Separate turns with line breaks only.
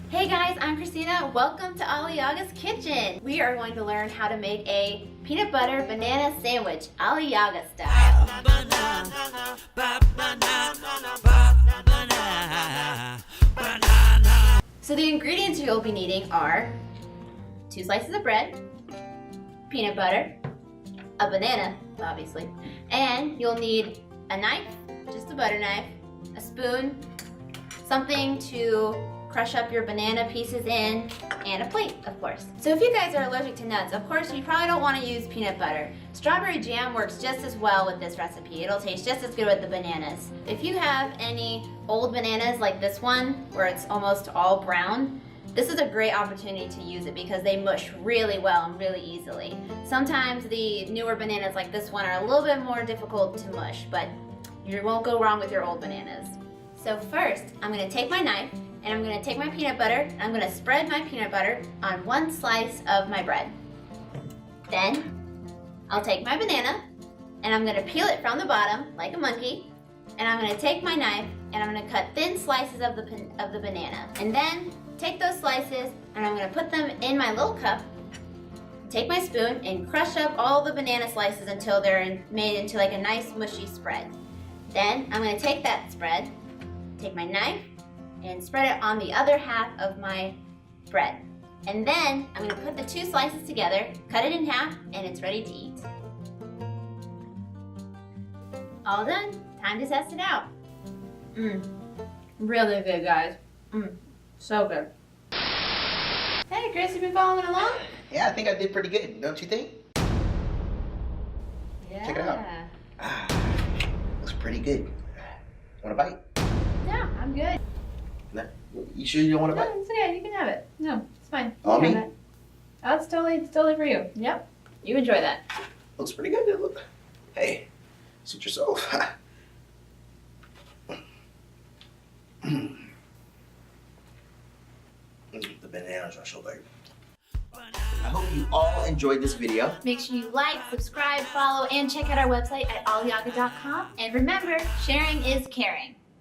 Hey guys, I'm Christina. Welcome to Ollyaga's Kitchen. We are going to learn how to make a peanut butter banana sandwich, Ollyaga style. So the ingredients you'll be needing are 2 slices of bread, peanut butter, a banana, obviously, and you'll need a knife, just a butter knife, a spoon, something to crush up your banana pieces in, and a plate, of course. So if you guys are allergic to nuts, of course you probably don't want to use peanut butter. Strawberry jam works just as well with this recipe. It'll taste just as good with the bananas. If you have any old bananas like this one, where it's almost all brown, this is a great opportunity to use it because they mush really well and really easily. Sometimes the newer bananas like this one are a little bit more difficult to mush, but you won't go wrong with your old bananas. So first, I'm going to take my knife and I'm going to take my peanut butter and I'm going to spread my peanut butter on 1 slice of my bread. Then I'll take my banana and I'm going to peel it from the bottom like a monkey, and I'm going to take my knife and I'm going to cut thin slices of the banana, and then take those slices and I'm going to put them in my little cup, take my spoon and crush up all the banana slices until they're made into like a nice mushy spread. Then I'm going to take that spread, take my knife and spread it on the other half of my bread. And then I'm going to put the 2 slices together, cut it in half, and it's ready to eat. All done. Time to test it out. Really good, guys. So good. Hey, Chris, you been following along?
Yeah, I think I did pretty good, don't you think?
Yeah.
Check it out. Looks pretty good. Want a bite?
No, I'm good.
No? You sure you don't want a bite?
No, it's okay. You can have it. No, it's fine. You
All
can
me?
have it. Oh, it's totally for you. Yep. You enjoy that.
Looks pretty good, dude. Look. Hey, suit yourself. The bananas are so good. I hope you all enjoyed this video.
Make sure you like, subscribe, follow, and check out our website at ollyaga.com. And remember, sharing is caring.